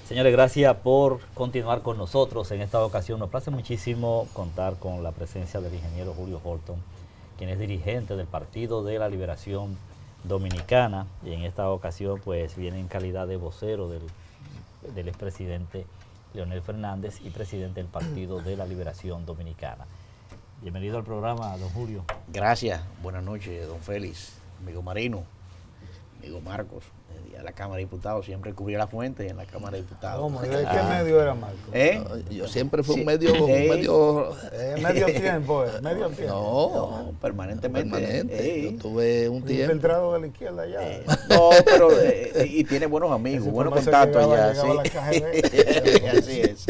Señores, gracias por continuar con nosotros. En esta ocasión nos place muchísimo contar con la presencia del ingeniero Julio Horton, quien es dirigente del Partido de la Liberación Dominicana, y en esta ocasión pues viene en calidad de vocero del expresidente Leonel Fernández y presidente del Partido de la Liberación Dominicana. Bienvenido al programa, don Julio. Gracias, buenas noches, don Félix, amigo Marino, amigo Marcos. A la Cámara de Diputados, siempre cubría la fuente en la Cámara de Diputados. ¿Cómo? ¿De qué medio era, Marco? Yo siempre fui un medio tiempo, medio tiempo. No, permanentemente. Yo tuve un tiempo. Infiltrado de la izquierda ya. No, pero y tiene buenos amigos, buenos contactos allá. Sí. Así es.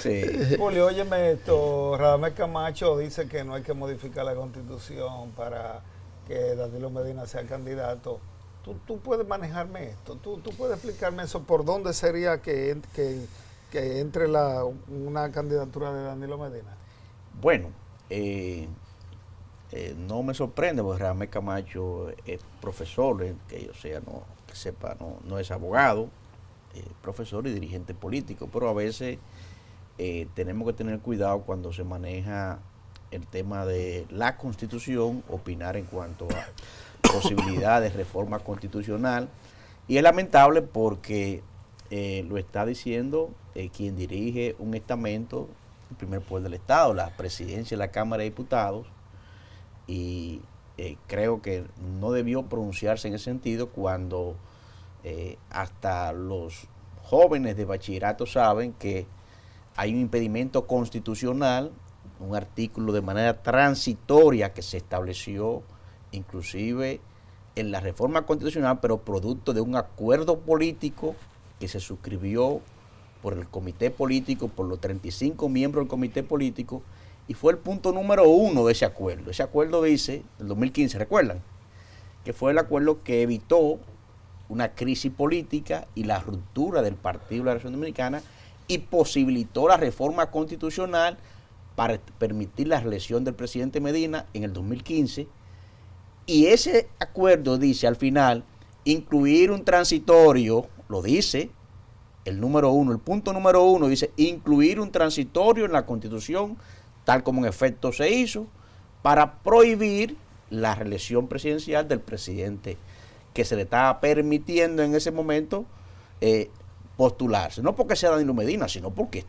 Sí. Julio, óyeme esto, Radamés Camacho dice que no hay que modificar la Constitución para que Danilo Medina sea candidato. ¿Tú puedes manejarme esto? ¿Tú puedes explicarme eso? ¿Por dónde sería que entre una candidatura de Danilo Medina? Bueno, no me sorprende, porque Radamés Camacho es profesor, que yo sea, que sepa, no es abogado, profesor y dirigente político, pero a veces tenemos que tener cuidado cuando se maneja el tema de la Constitución, opinar en cuanto a posibilidad de reforma constitucional, y es lamentable porque lo está diciendo quien dirige un estamento, el primer poder del Estado, la presidencia de la Cámara de Diputados, y creo que no debió pronunciarse en ese sentido cuando hasta los jóvenes de bachillerato saben que hay un impedimento constitucional, un artículo de manera transitoria que se estableció inclusive en la reforma constitucional, pero producto de un acuerdo político que se suscribió por el comité político, por los 35 miembros del comité político, y fue el punto número 1 de ese acuerdo. Ese acuerdo dice, en 2015, ¿recuerdan? Que fue el acuerdo que evitó una crisis política y la ruptura del Partido de la Liberación Dominicana y posibilitó la reforma constitucional para permitir la reelección del presidente Medina en el 2015. Y ese acuerdo dice al final, incluir un transitorio, lo dice el número 1, el punto número 1 dice, incluir un transitorio en la Constitución, tal como en efecto se hizo, para prohibir la reelección presidencial del presidente que se le estaba permitiendo en ese momento postularse. No porque sea Danilo Medina, sino porque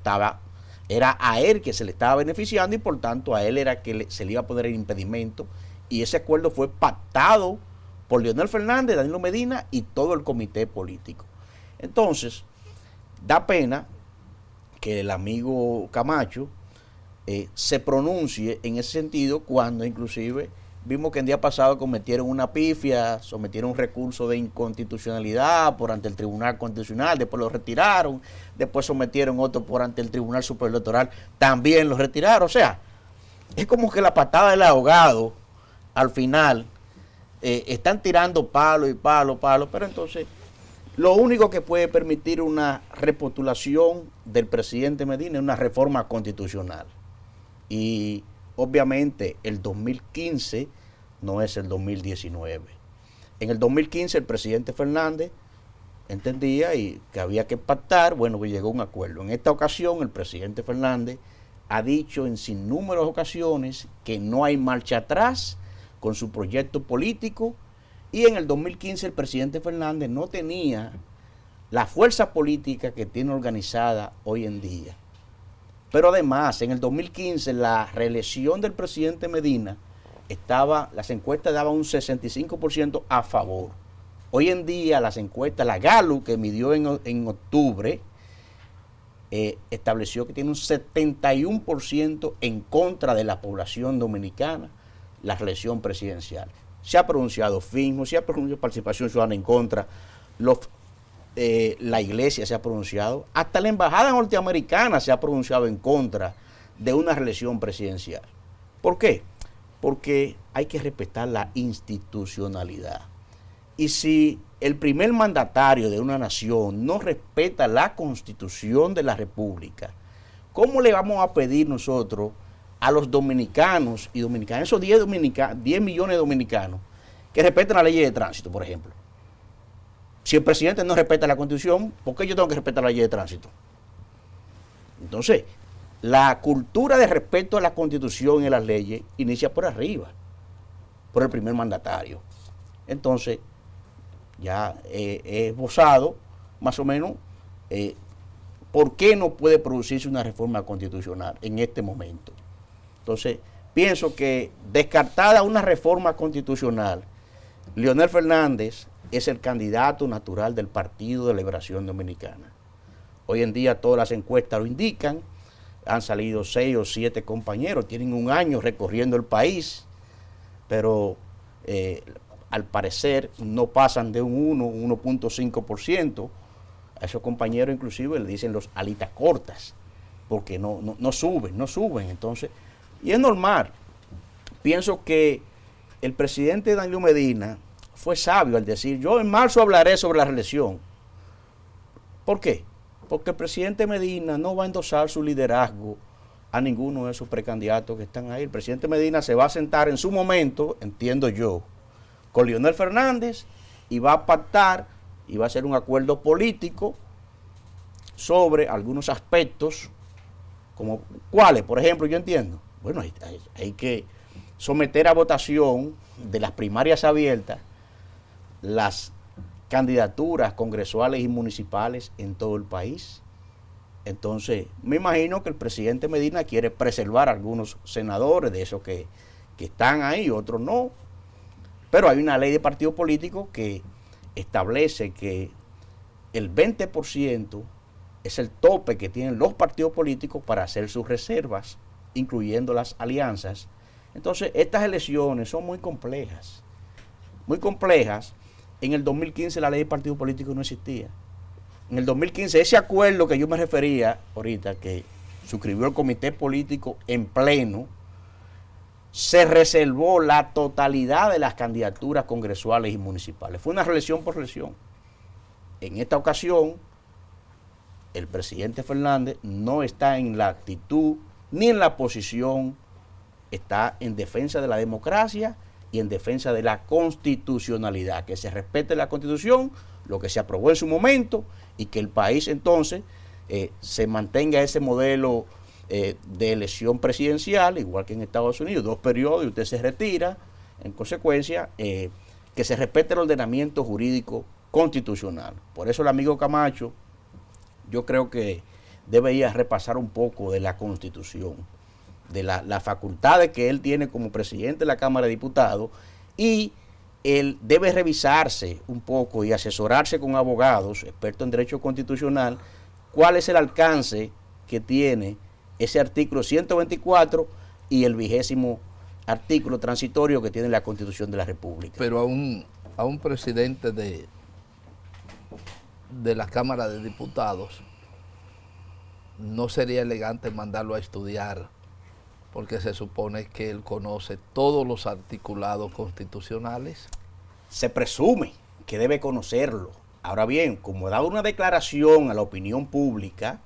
era a él que se le estaba beneficiando y por tanto a él era que se le iba a poner el impedimento. Y ese acuerdo fue pactado por Leonel Fernández, Danilo Medina y todo el comité político. Entonces, da pena que el amigo Camacho se pronuncie en ese sentido cuando inclusive vimos que el día pasado cometieron una pifia, sometieron un recurso de inconstitucionalidad por ante el Tribunal Constitucional, después lo retiraron, después sometieron otro por ante el Tribunal Superior Electoral, también lo retiraron. O sea, es como que la patada del ahogado. Al final, están tirando palo y palo, pero entonces lo único que puede permitir una repostulación del presidente Medina es una reforma constitucional. Y obviamente el 2015 no es el 2019. En el 2015 el presidente Fernández entendía y que había que pactar, bueno, pues llegó a un acuerdo. En esta ocasión el presidente Fernández ha dicho en sinnúmeras ocasiones que no hay marcha atrás con su proyecto político, y en el 2015 el presidente Fernández no tenía la fuerza política que tiene organizada hoy en día. Pero además, en el 2015 la reelección del presidente Medina las encuestas daban un 65% a favor. Hoy en día las encuestas, la Gallup que midió en octubre, estableció que tiene un 71% en contra de la población dominicana la reelección presidencial. Se ha pronunciado FINJO, se ha pronunciado Participación Ciudadana en contra, la Iglesia se ha pronunciado, hasta la Embajada norteamericana se ha pronunciado en contra de una reelección presidencial. ¿Por qué? Porque hay que respetar la institucionalidad. Y si el primer mandatario de una nación no respeta la Constitución de la República, ¿cómo le vamos a pedir nosotros a los dominicanos y dominicanas, esos 10 millones de dominicanos, que respeten la ley de tránsito, por ejemplo. Si el presidente no respeta la Constitución, ¿por qué yo tengo que respetar la ley de tránsito? Entonces, la cultura de respeto a la Constitución y a las leyes inicia por arriba, por el primer mandatario. Entonces, ya he esbozado más o menos por qué no puede producirse una reforma constitucional en este momento. Entonces, pienso que descartada una reforma constitucional, Leonel Fernández es el candidato natural del Partido de Liberación Dominicana. Hoy en día todas las encuestas lo indican, han salido 6 o 7 compañeros, tienen un año recorriendo el país, pero al parecer no pasan de un 1.5%. A esos compañeros inclusive le dicen los alitas cortas, porque no suben. Entonces, y es normal. Pienso que el presidente Danilo Medina fue sabio al decir, yo en marzo hablaré sobre la reelección. ¿Por qué? Porque el presidente Medina no va a endosar su liderazgo a ninguno de esos precandidatos que están ahí. El presidente Medina se va a sentar en su momento, entiendo yo, con Leonel Fernández y va a pactar y va a hacer un acuerdo político sobre algunos aspectos, como cuáles, por ejemplo, yo entiendo. Bueno, hay que someter a votación de las primarias abiertas las candidaturas congresuales y municipales en todo el país. Entonces, me imagino que el presidente Medina quiere preservar a algunos senadores de esos que están ahí, otros no. Pero hay una ley de partidos políticos que establece que el 20% es el tope que tienen los partidos políticos para hacer sus reservas, incluyendo las alianzas. Entonces, estas elecciones son muy complejas. Muy complejas. En el 2015 la ley de partidos políticos no existía. En el 2015 ese acuerdo que yo me refería ahorita, que suscribió el comité político en pleno, se reservó la totalidad de las candidaturas congresuales y municipales. Fue una reelección por reelección. En esta ocasión, el presidente Fernández no está en la actitud ni en la posición, está en defensa de la democracia y en defensa de la constitucionalidad, que se respete la Constitución, lo que se aprobó en su momento, y que el país entonces se mantenga ese modelo de elección presidencial, igual que en Estados Unidos, 2 periodos y usted se retira. En consecuencia, que se respete el ordenamiento jurídico constitucional. Por eso el amigo Camacho, yo creo que debería repasar un poco de la Constitución, de las facultades que él tiene como presidente de la Cámara de Diputados, y él debe revisarse un poco y asesorarse con abogados, expertos en derecho constitucional, cuál es el alcance que tiene ese artículo 124 y el 20º artículo transitorio que tiene la Constitución de la República. Pero a un presidente de la Cámara de Diputados no sería elegante mandarlo a estudiar, porque se supone que él conoce todos los articulados constitucionales. Se presume que debe conocerlo. Ahora bien, como ha dado una declaración a la opinión pública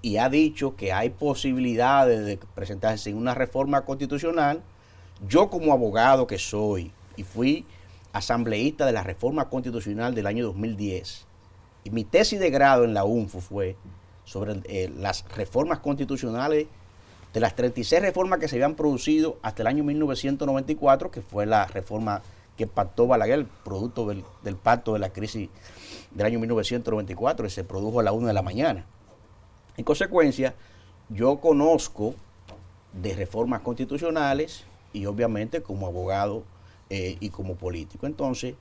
y ha dicho que hay posibilidades de presentarse en una reforma constitucional, yo como abogado que soy y fui asambleísta de la reforma constitucional del año 2010, y mi tesis de grado en la UNFU fue sobre las reformas constitucionales, de las 36 reformas que se habían producido hasta el año 1994, que fue la reforma que pactó Balaguer, producto del pacto de la crisis del año 1994, que se produjo a la 1 de la mañana. En consecuencia, yo conozco de reformas constitucionales y obviamente como abogado y como político. Entonces,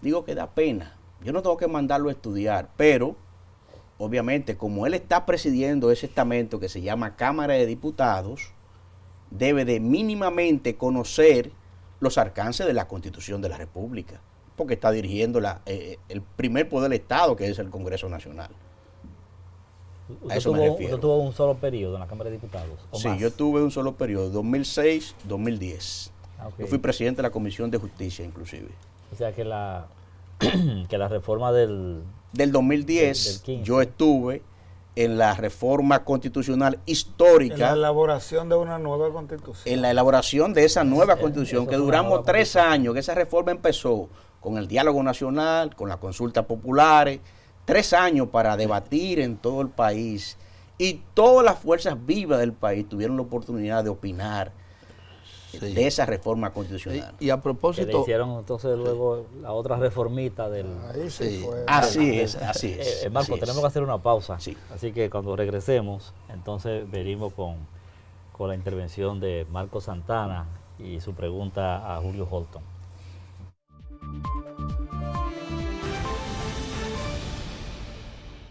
digo que da pena. Yo no tengo que mandarlo a estudiar, pero obviamente, como él está presidiendo ese estamento que se llama Cámara de Diputados, debe de mínimamente conocer los alcances de la Constitución de la República, porque está dirigiendo el primer poder del Estado, que es el Congreso Nacional. A eso me refiero. ¿Usted tuvo un solo periodo en la Cámara de Diputados? Sí, yo tuve un solo periodo, 2006-2010. Okay. Yo fui presidente de la Comisión de Justicia, inclusive. O sea que la reforma del 2010, yo estuve en la reforma constitucional En la histórica, elaboración de una nueva constitución. en la elaboración de esa nueva constitución, eso que es una duramos nueva 3 años, que esa reforma empezó con el diálogo nacional, con las consultas populares, 3 años para debatir en todo el país, y todas las fuerzas vivas del país tuvieron la oportunidad de opinar Sí. de esa reforma constitucional. Y a Que le propósito, hicieron entonces luego la otra reformita del... Ahí sí Sí. fue. Así es, así es. Marco, así es. tenemos que hacer una pausa. Sí. Así que cuando regresemos, entonces venimos con la intervención de Marco Santana y su pregunta a Julio Holton.